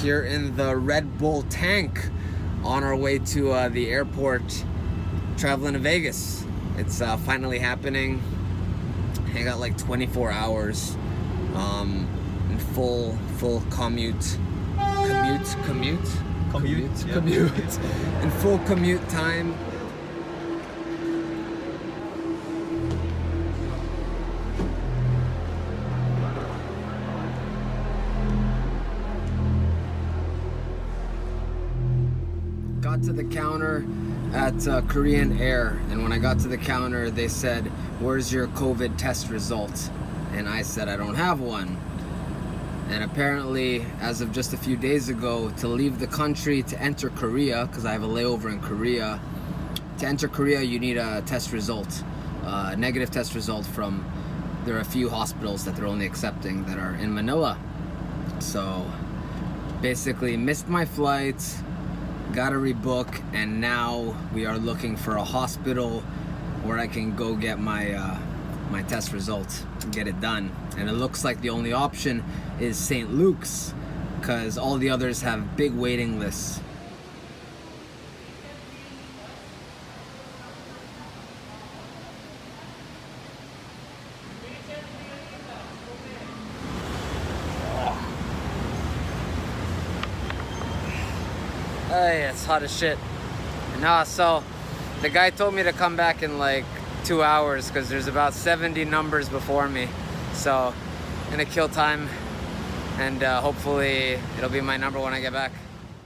here in the Red Bull tank on our way to the airport, traveling to Vegas. It's finally happening. I got like 24 hours in full commute in full commute time. Got to the counter at Korean Air, and when I got to the counter they said, "Where's your COVID test result?" And I said, "I don't have one." And apparently, as of just a few days ago, to leave the country to enter Korea, because I have a layover in Korea, to enter Korea you need a test result, a negative test result from, there are a few hospitals that they're only accepting that are in Manila. So basically missed my flight, got to rebook, and now we are looking for a hospital where I can go get my my test result and get it done. And it looks like the only option is St. Luke's, because all the others have big waiting lists. Hey, it's hot as shit. No, so the guy told me to come back in like 2 hours because there's about 70 numbers before me. So I'm gonna kill time, and hopefully it'll be my number when I get back.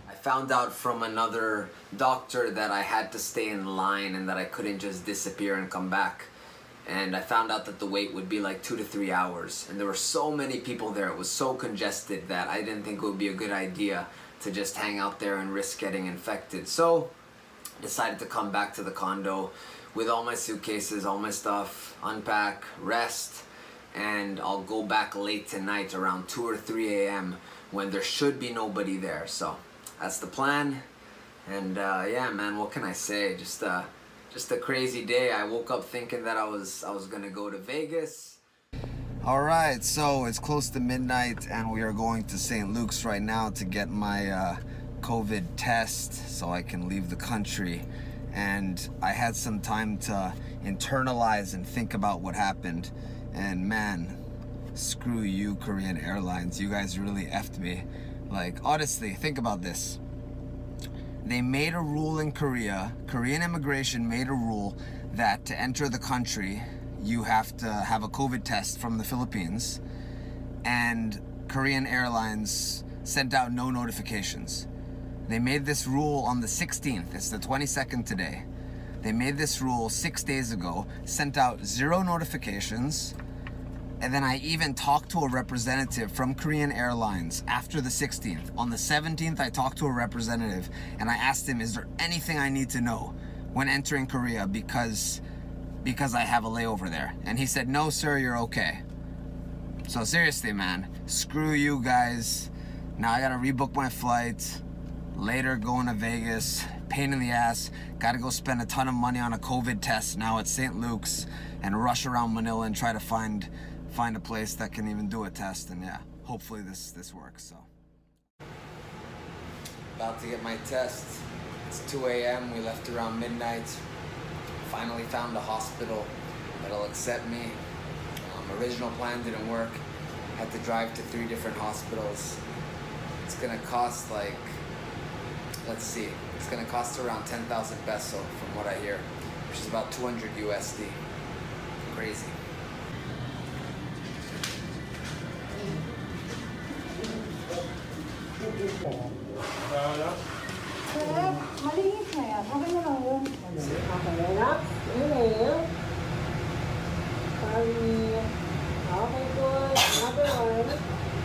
I found out from another doctor that I had to stay in line and that I couldn't just disappear and come back. And I found out that the wait would be like 2 to 3 hours. And there were so many people there, it was so congested that I didn't think it would be a good idea to just hang out there and risk getting infected. So I decided to come back to the condo with all my suitcases, all my stuff, unpack, rest, and I'll go back late tonight around 2 or 3 a.m. when there should be nobody there. So that's the plan. And yeah, man, what can I say? Just a crazy day. I woke up thinking that I was gonna go to Vegas. All right, so it's close to midnight and we are going to St. Luke's right now to get my COVID test so I can leave the country. And I had some time to internalize and think about what happened. And man, screw you, Korean Airlines. You guys really effed me. Like, honestly, think about this. They made a rule in Korea, Korean immigration made a rule that to enter the country, you have to have a COVID test from the Philippines. And Korean Airlines sent out no notifications. They made this rule on the 16th, it's the 22nd today. They made this rule 6 days ago, sent out 0 notifications, and then I even talked to a representative from Korean Airlines after the 16th. On the 17th, I talked to a representative and I asked him, is there anything I need to know when entering Korea because I have a layover there? And he said, no sir, you're okay. So seriously, man, screw you guys. Now I gotta rebook my flight. Later going to Vegas, pain in the ass. Gotta go spend a ton of money on a COVID test now at St. Luke's and rush around Manila and try to find a place that can even do a test. And yeah, hopefully this works. So about to get my test. It's 2 a.m. we left around midnight. Finally found a hospital that'll accept me. Original plan didn't work. Had to drive to 3 different hospitals. It's gonna cost like, let's see, it's gonna cost around 10,000 peso from what I hear, which is about 200 USD. Crazy.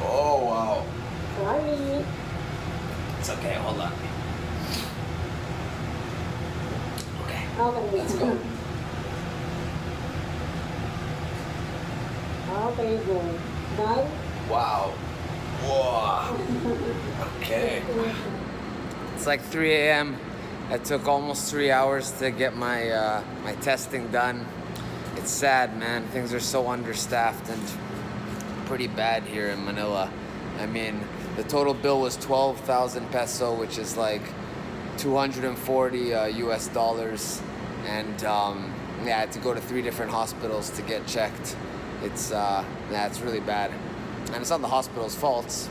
Oh wow. It's okay, hold on. Okay, let's go. Wow. Whoa. Okay. It's like 3 a.m. It took almost 3 hours to get my my testing done. It's sad, man. Things are so understaffed and pretty bad here in Manila. I mean, The total bill was 12,000 peso, which is like 240 US dollars. And yeah, I had to go to 3 different hospitals to get checked. It's really bad. And it's not the hospital's fault.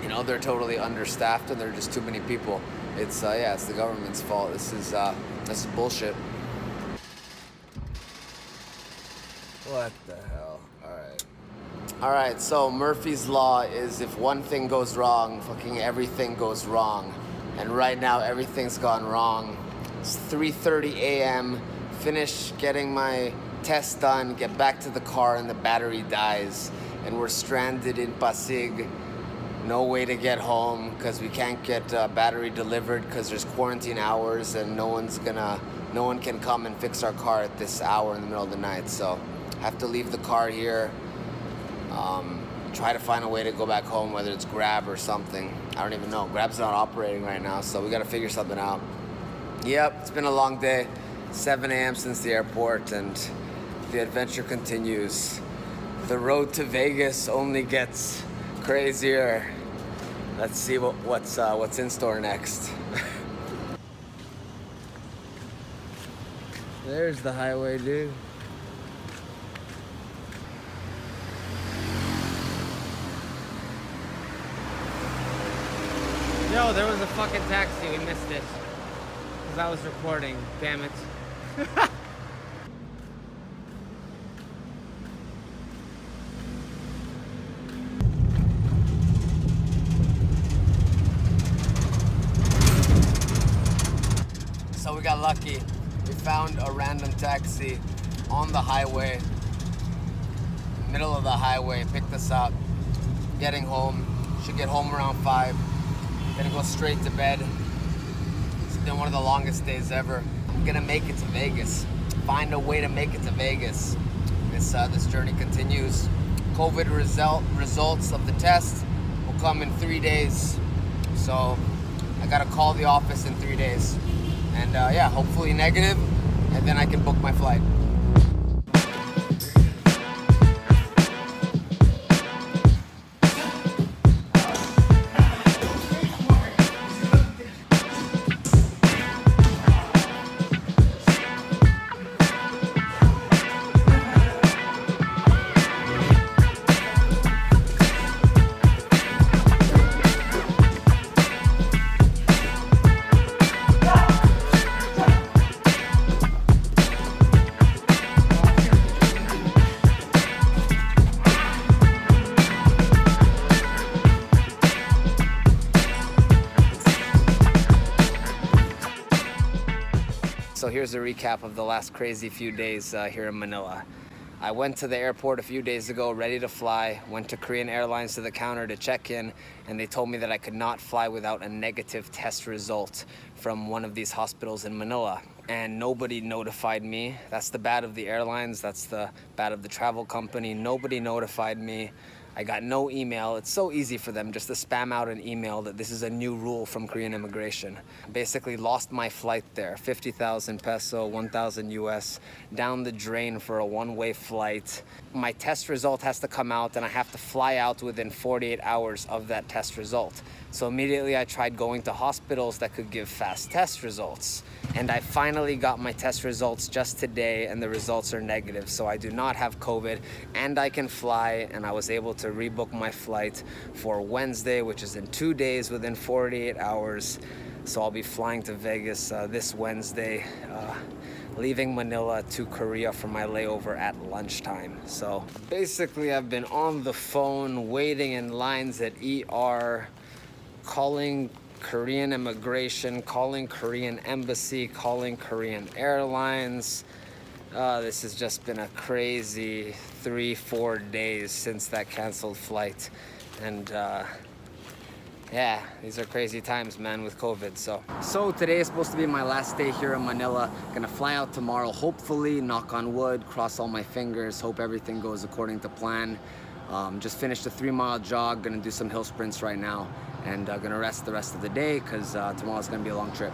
You know, they're totally understaffed and there are just too many people. It's yeah, it's the government's fault. This is bullshit. What the hell? All right, so Murphy's Law is if one thing goes wrong, fucking everything goes wrong. And right now, everything's gone wrong. It's 3:30 a.m., finish getting my test done, get back to the car, and the battery dies. And we're stranded in Pasig. No way to get home because we can't get battery delivered because there's quarantine hours and no one can come and fix our car at this hour in the middle of the night. So I have to leave the car here. Try to find a way to go back home, whether it's Grab or something. I don't even know. Grab's not operating right now, so we gotta figure something out. Yep, it's been a long day. 7 a.m. since the airport, and the adventure continues. The road to Vegas only gets crazier. Let's see what's in store next. There's the highway, dude. Yo, there was a fucking taxi. We missed it. Because I was recording. Damn it. So we got lucky. We found a random taxi on the highway. Middle of the highway. Picked us up. Getting home. Should get home around 5. Gonna go straight to bed. It's been one of the longest days ever. I'm gonna make it to Vegas. Find a way to make it to Vegas. This journey continues. COVID results of the test will come in 3 days. So I gotta call the office in 3 days. And yeah, hopefully negative, and then I can book my flight. So here's a recap of the last crazy few days here in Manila. I went to the airport a few days ago, ready to fly, went to Korean Airlines to the counter to check in, and they told me that I could not fly without a negative test result from one of these hospitals in Manila. And nobody notified me. That's the bad of the airlines, that's the bad of the travel company. Nobody notified me. I got no email. It's so easy for them just to spam out an email that this is a new rule from Korean immigration. Basically lost my flight there. 50,000 peso, 1,000 US, down the drain for a one-way flight. My test result has to come out and I have to fly out within 48 hours of that test result. So immediately I tried going to hospitals that could give fast test results. And I finally got my test results just today and the results are negative. So I do not have COVID and I can fly, and I was able to rebook my flight for Wednesday, which is in 2 days within 48 hours. So I'll be flying to Vegas this Wednesday, leaving Manila to Korea for my layover at lunchtime. So basically I've been on the phone waiting in lines at ER, calling Korean immigration, calling Korean embassy, calling Korean Airlines. This has just been a crazy 3-4 days since that canceled flight. And yeah, these are crazy times, man, with COVID. So today is supposed to be my last day here in Manila. Gonna fly out tomorrow, hopefully, knock on wood, cross all my fingers, hope everything goes according to plan. Just finished a 3-mile jog, gonna do some hill sprints right now, and gonna rest the rest of the day because tomorrow's gonna be a long trip.